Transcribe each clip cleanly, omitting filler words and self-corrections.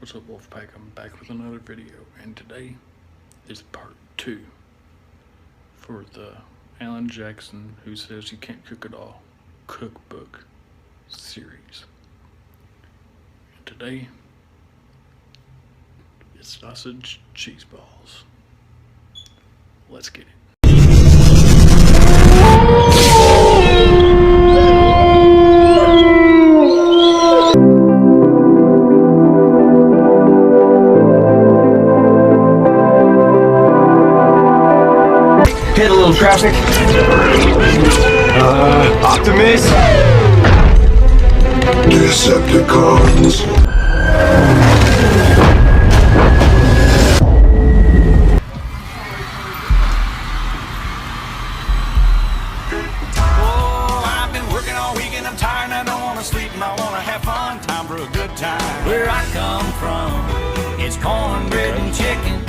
What's up, Wolfpack? I'm back with another video, and today is part 2 for the Alan Jackson Who Says You Can't Cook It All cookbook series. And today it's sausage cheese balls. Let's get it. Hit a little traffic. Optimus. Decepticons. Oh, I've been working all weekend. I'm tired and I don't want to sleep and I want to have fun. Time for a good time. Where I come from, it's cornbread and chicken.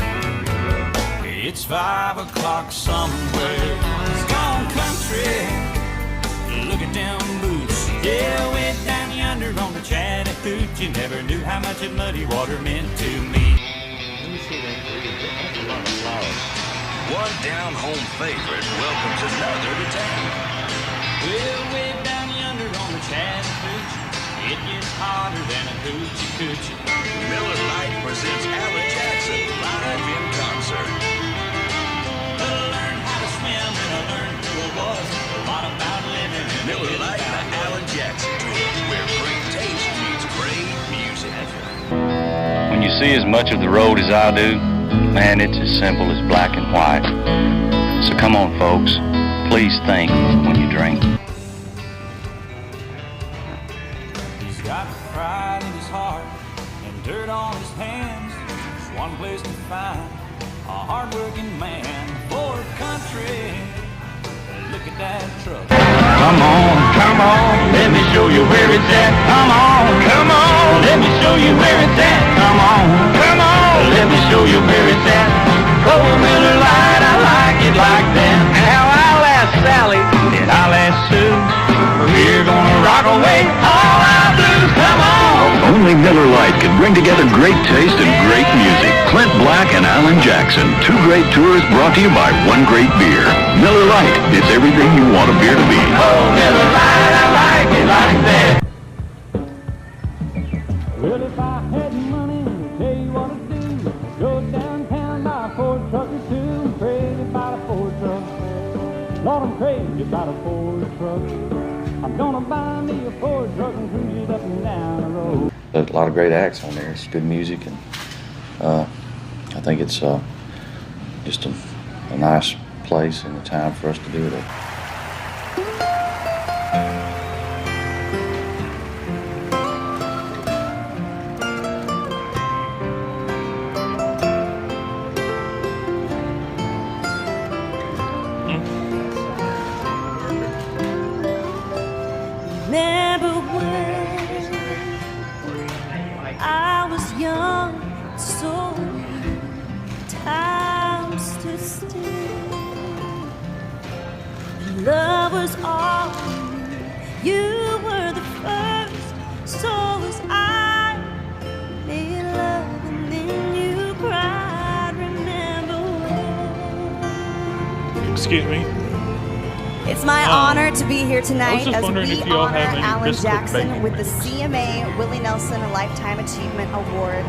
It's 5 o'clock somewhere. It's gone country. Look at them boots. Yeah, way down yonder on the Chattahoochee. Never knew how much of muddy water meant to me. Let me see that for you. That's a lot of flowers. One down home favorite welcomes another to town. Well, way down yonder on the Chattahoochee, it gets hotter than a hoochie coochie. Miller Lite presents Alan Jackson live in concert. Miller Lite and Alan Jackson tour, where great taste meets great music. When you see as much of the road as I do, man, it's as simple as black and white. So come on, folks, please think when you drink. He's got pride in his heart and dirt on his hands. There's one place to find a hard-working man for country. Look at that truck. Come on, let me show you where it's at. Come on, let me show you where it's at. Come on, let me show you where it's at. Cold Miller Lite, I like it like that. Now I'll ask Sally, and I'll ask Sue. We're gonna rock away all our blues. Come on. Only Miller Lite can bring together great taste and great music. Clint Black and Alan Jackson. 2 great tours brought to you by 1 great beer. Miller Lite. It's everything you want a beer to be. Oh, Miller Lite, I like it like that. Well, if I had money, I'd tell you what to do. Go downtown, buy a Ford truck or 2. I'm crazy about a Ford truck. Lord, I'm crazy about a Ford truck. I'm gonna buy me a Ford truck and cruise it up and down the road. There's a lot of great acts on there. It's good music, and I think it's just a nice place and a time for us to do it. Remember when I was young, so time stood still. Love was all you were the first, so was I. Made love and then you cried. Remember when? Excuse me. It's my honor to be here I was tonight just as wondering we if you all honor have any Alan biscuit Jackson bacon with the mix. CMA Willie Nelson Lifetime Achievement Award.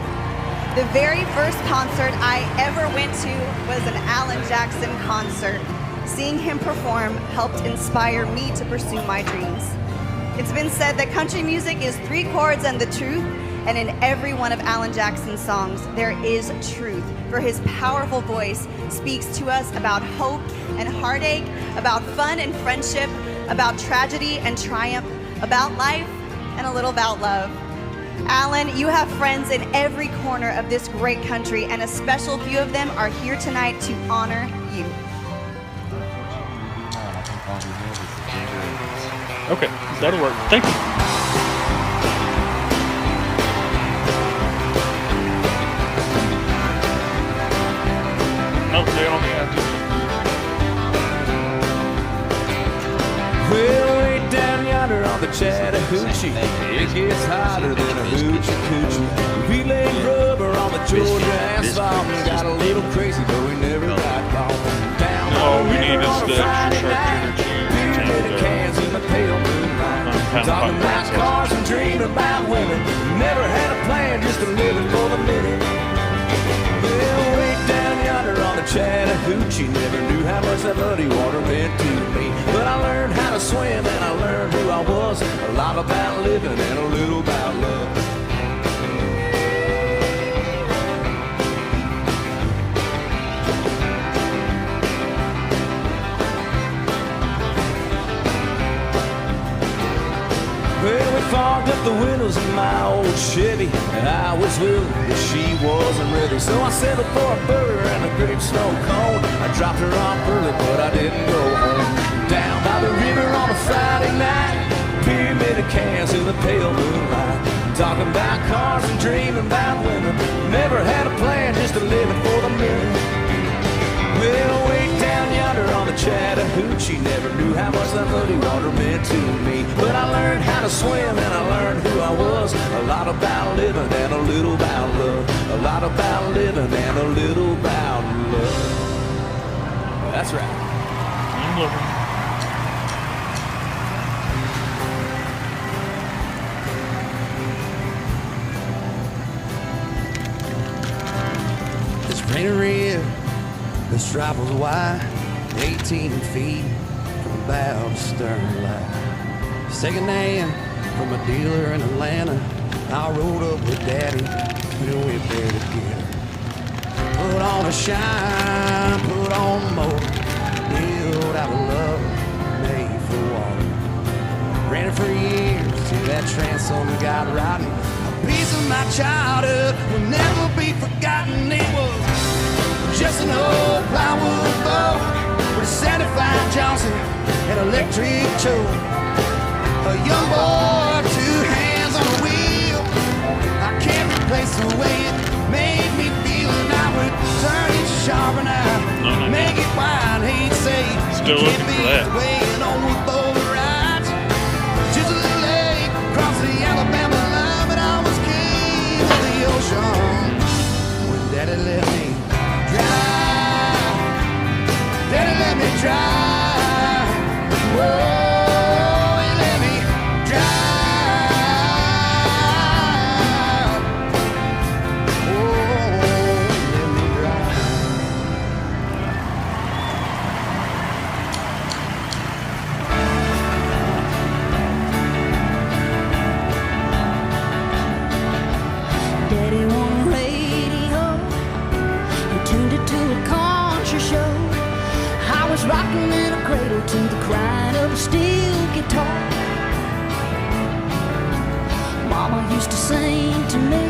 The very first concert I ever went to was an Alan Jackson concert. Seeing him perform helped inspire me to pursue my dreams. It's been said that country music is 3 chords and the truth, and in every one of Alan Jackson's songs, there is truth, for his powerful voice speaks to us about hope and heartache, about fun and friendship, about tragedy and triumph, about life, and a little about love. Alan, you have friends in every corner of this great country, and a special few of them are here tonight to honor you. Okay, that'll work. Thank you. Nope, they only have to. Well, way down yonder on the Chattahoochee, it gets hotter than a hoochie coochie. Feeling rough. Georgia asphalt got a little crazy, but we never got caught. Down All we need is the extra sharp cheddar cans in the pale moonlight. Talking about cars and dreaming about women. Never had a plan, just a living for the minute. Well, way down yonder on the Chattahoochee, never knew how much that muddy water meant to me. But I learned how to swim and I learned who I was. A lot about living and a little about love. Well, we fogged up the windows in my old Chevy, and I was willing, but she wasn't ready. So I settled for a burger and a grape snow cone. I dropped her off early, but I didn't go home. Down by the river on a Friday night, pyramid of cans in the pale moonlight. Talking about cars and dreaming about women. Never had a plan, just a living for the minute. Well, way down yonder on the Chattahoochee, never knew how much that muddy water meant to me. But I learned how to swim and I learned who I was. A lot about living and a little about love. A lot about living and a little about love. That's right. I'm looking. It's raining red. The stripe was wide, 18 feet from bow to stern light. Second hand from a dealer in Atlanta. I rode up with Daddy and we went there together. Put on a shine, put on motor, build out a love made for water. Ran it for years till that transom got rotten. A piece of my childhood will never be forgotten. It was just an old plywood boat with a 75 Johnson and electric choke. A young boy, two hands on the wheel. I can't replace the way it made me feel, and I would turn it sharp and I make it wide. He'd say, still looking for that. Weighing on the boat rides to the lake, across the Alabama line, but I was king of the ocean when Daddy left me. Daddy let me drive. Whoa, he let me drive. Whoa, let me drive. Daddy on the radio, he tuned it to a country show. I was rocking in a cradle to the crying of a steel guitar. Mama used to sing to me.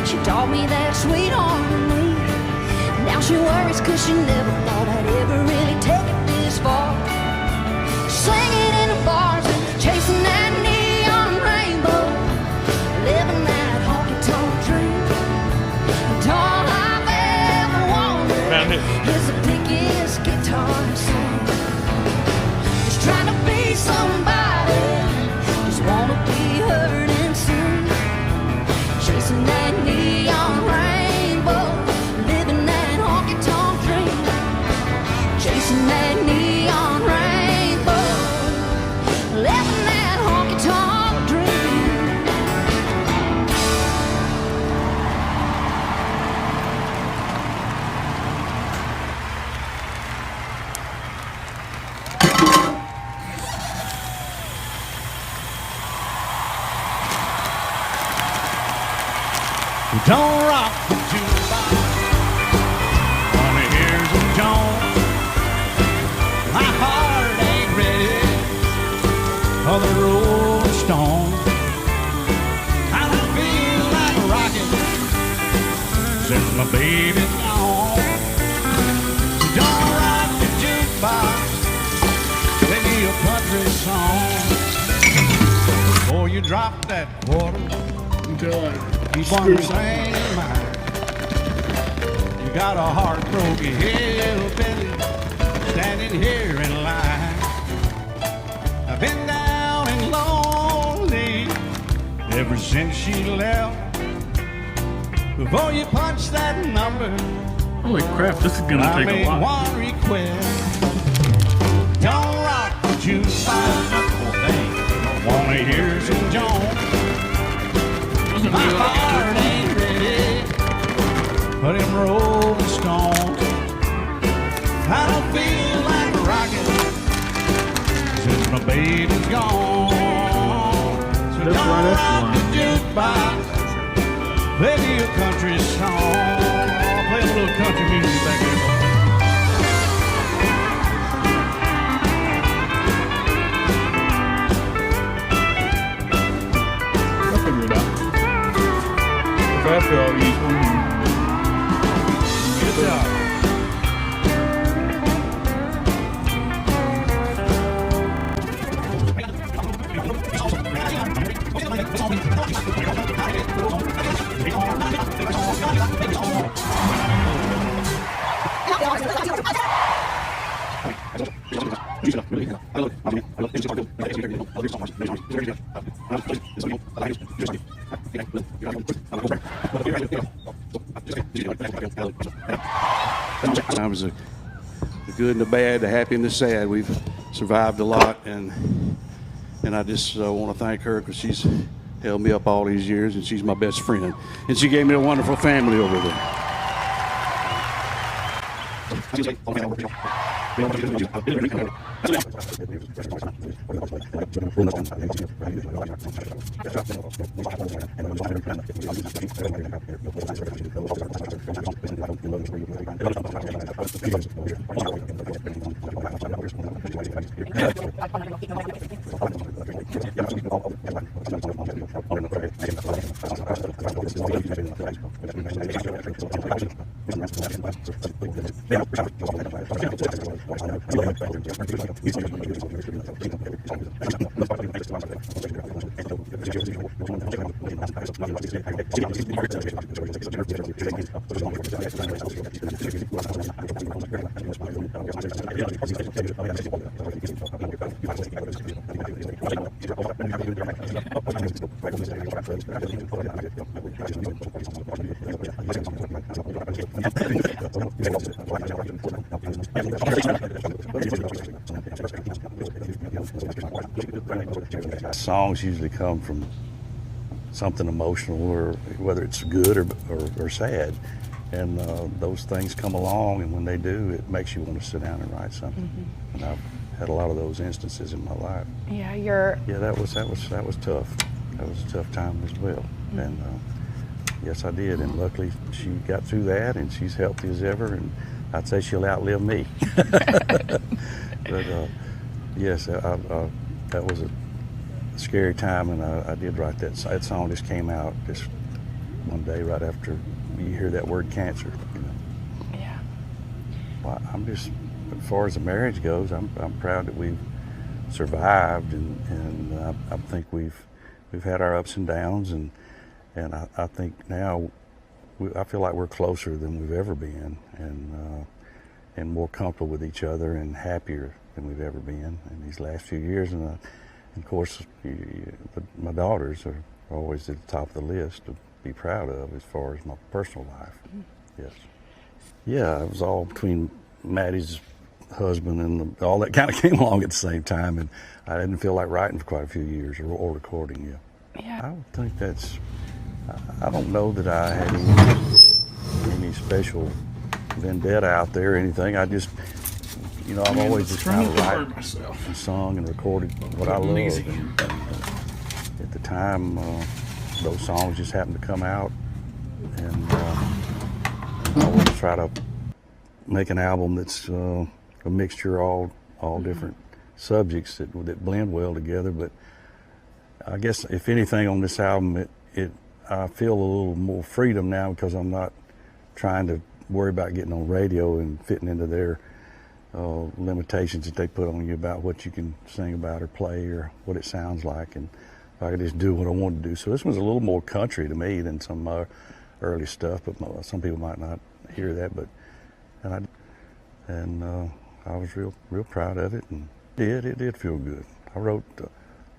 She taught me that sweet harmony. Now she worries 'cause she never thought I'd ever really take it this far. Singing in the bars and chasing that neon rainbow, living that honky-tonk dream. And all I've ever wanted is the biggest guitar to sing. Just trying to be somebody, just wanna be heard and seen. Chasing that neon rainbow, living that honky-tonk dream. Chasing that neon rainbow, living that honky-tonk dream. Don't rock the jukebox. Wanna hear some Jones? My heart ain't ready for the Rolling Stone. I don't feel like rocking since my baby's gone. Don't rock the jukebox. Play me a country song before you drop that quarter. Keep on saying mine. You got a heartbroken hillbilly standing here in line. I've been down and lonely ever since she left. Before you punch that number, Holy crap, this is gonna I take a made lot. one request. Don't rock the jukebox. Wanna hear some Jones. My heart ain't ready for them Rolling Stones. I don't feel like rocking since my baby's gone. So That's don't right, that's rock the one. jukebox. Play me a country song. I'll play a little country music back here. I'll figure it out. If I have to, I'll use one. Good job. Times the good and the bad, the happy and the sad. We've survived a lot, and I just want to thank her because she's held me up all these years, and she's my best friend, and she gave me a wonderful family over there. Songs usually come from something emotional, or whether it's good or sad, and those things come along, and when they do, it makes you want to sit down and write something. Mm-hmm. And I've had a lot of those instances in my life. Yeah, that was tough. That was a tough time as well. Mm-hmm. And yes, I did, and luckily she got through that, and she's healthy as ever, and I'd say she'll outlive me. But yes, that was a scary time, and I did write that. That song just came out just one day right after you hear that word cancer. You know. Yeah. Well, I'm just, as far as the marriage goes, I'm proud that we've survived, and I think we've had our ups and downs, and I think now I feel like we're closer than we've ever been, and more comfortable with each other, and happier than we've ever been in these last few years. And of course, my daughters are always at the top of the list to be proud of as far as my personal life. Mm-hmm. Yes. Yeah, it was all between Maddie's husband and all that kind of came along at the same time, and I didn't feel like writing for quite a few years or recording. Yeah. I don't think that's. I don't know that I had any special vendetta out there or anything. I just, I've always just kind of written and sung and recorded what I love. And at the time, those songs just happened to come out, and I always try to make an album that's a mixture of all different subjects that blend well together. But I guess if anything on this album, I feel a little more freedom now because I'm not trying to worry about getting on radio and fitting into their limitations that they put on you about what you can sing about or play or what it sounds like, and I could just do what I wanted to do. So this one's a little more country to me than some early stuff, but some people might not hear that. But I was real proud of it, and it did feel good. I wrote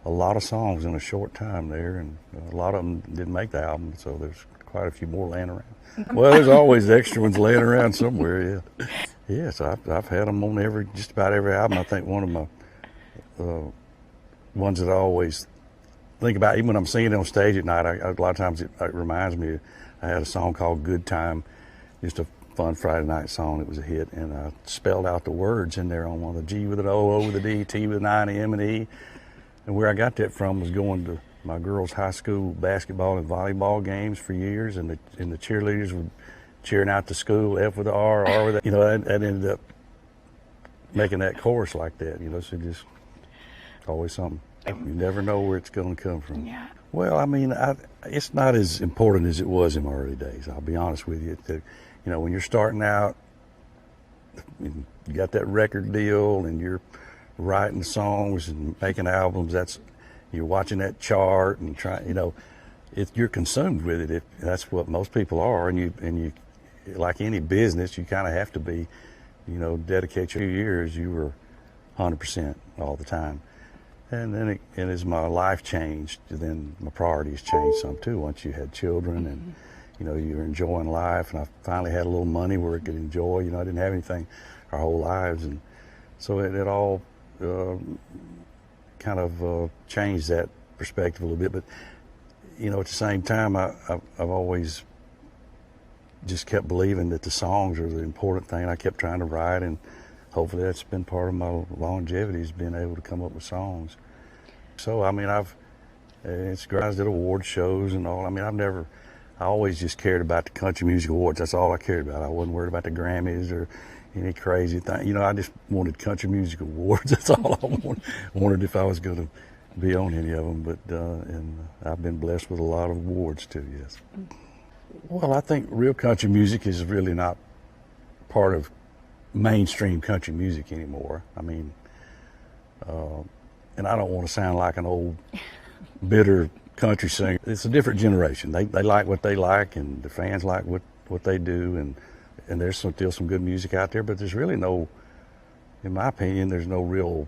a lot of songs in a short time there, and a lot of them didn't make the album, so there's quite a few more laying around. Well, there's always extra ones laying around somewhere, yeah. Yes, I've had them on just about every album. I think one of my ones that I always think about, even when I'm singing on stage at night, a lot of times it reminds me, I had a song called Good Time, just a fun Friday night song. It was a hit, and I spelled out the words in there on one of the G with an O, O with a D, T with an I, and an M and E. And where I got that from was going to my girls' high school basketball and volleyball games for years, and the cheerleaders were cheering out the school, F with the R with the, you know, that ended up making that chorus like that, you know, so just always something. You never know where it's going to come from. Yeah. Well, I mean, it's not as important as it was in my early days, I'll be honest with you. You know, when you're starting out, you got that record deal and you're writing songs and making albums, you're watching that chart and trying, you know, you're consumed with it. That's what most people are, and you like any business, you kind of have to be, you know, dedicate your years. You were 100% all the time. And then as my life changed, then my priorities changed some too. Once you had children and, you know, you were enjoying life, and I finally had a little money where I could enjoy. You know, I didn't have anything our whole lives, and so it all kind of changed that perspective a little bit. But, you know, at the same time, I've always just kept believing that the songs are the important thing. I kept trying to write, and hopefully that's been part of my longevity, is being able to come up with songs. So, I mean, it's guys at award shows and all. I mean, I always just cared about the country music awards. That's all I cared about. I wasn't worried about the Grammys or any crazy thing. You know, I just wanted country music awards. That's all I wanted if I was going to be on any of them. But and I've been blessed with a lot of awards too, yes. Well, I think real country music is really not part of mainstream country music anymore. I mean, and I don't want to sound like an old bitter country singer. It's a different generation. They like what they like, and the fans like what they do, and there's still some good music out there, but there's really no, in my opinion, there's no real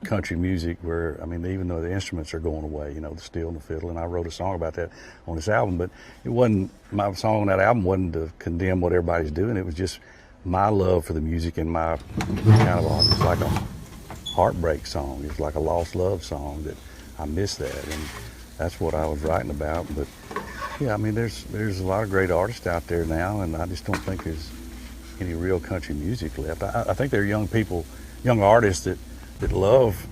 country music where, I mean, even though the instruments are going away, you know, the steel and the fiddle, and I wrote a song about that on this album, but it wasn't, my song on that album wasn't to condemn what everybody's doing. It was just my love for the music and my kind of, it's like a heartbreak song. It's like a lost love song that I miss that, and that's what I was writing about. But yeah, I mean, there's a lot of great artists out there now, and I just don't think there's any real country music left. I think there are young people, young artists that love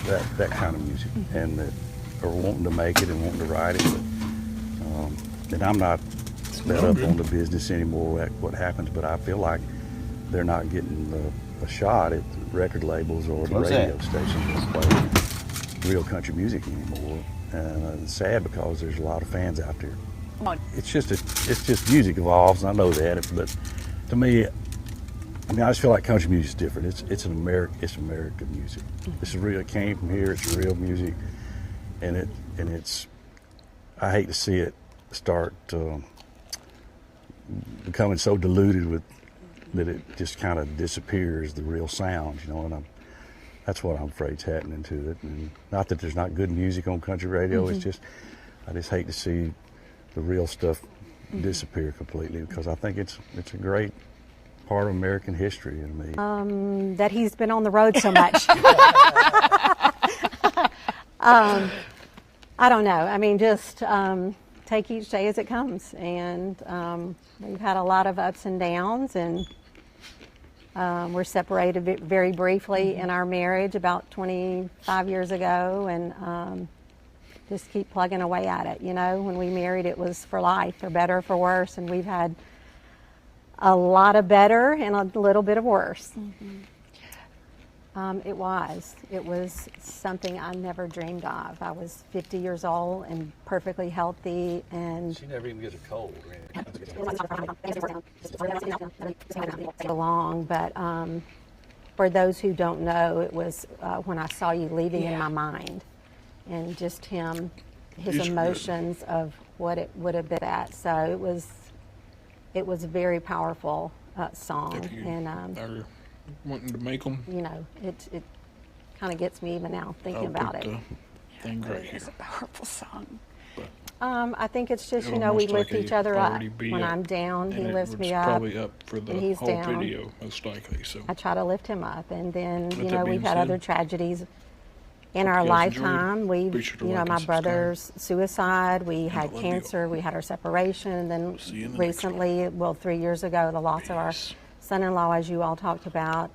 that kind of music, and that are wanting to make it and wanting to write it. But, and I'm not set up on the business anymore at what happens, but I feel like they're not getting a shot at the record labels or the radio stations that play real country music anymore. And it's sad because there's a lot of fans out there. It's just music evolves, and I know that. But to me, I mean, I just feel like country music is different. It's American music. This is real. It came from here. It's real music, and it's. I hate to see it start becoming so diluted with that it just kind of disappears, the real sound, you know. And that's what I'm afraid is happening to it. And not that there's not good music on country radio. It's just I just hate to see the real stuff disappear completely, because I think it's a great part of American history to me. That he's been on the road so much. I don't know. I mean, just take each day as it comes. And we've had a lot of ups and downs, and we're separated very briefly in our marriage about 25 years ago, and just keep plugging away at it. You know, when we married, it was for life, for better or for worse, and we've had a lot of better and a little bit of worse. It was something I never dreamed of. I was 50 years old and perfectly healthy, and She never even gets a cold. along. But for those who don't know, it was when I saw you leaving in my mind, and just his He's emotions of what it would have been at. So it was a very powerful song, If you and are wanting to make them, you know, it kind of gets me even now thinking about it. Thing right here. It's a powerful song. I think it's just, It'll you know, we most lift likely each other up. already be When up, I'm down, he and lifts it's me up. probably up for the and he's whole down. video, most likely. So I try to lift him up. And then, With you that know, being we've had said, other tragedies in hope our you guys enjoyed. lifetime. Be We've, sure to you know, like my and subscribe. brother's suicide, we I had love you. cancer, we had our separation, and then See you in the next one. recently, well, 3 years ago, the loss of our Peace. son-in-law, as you all talked about.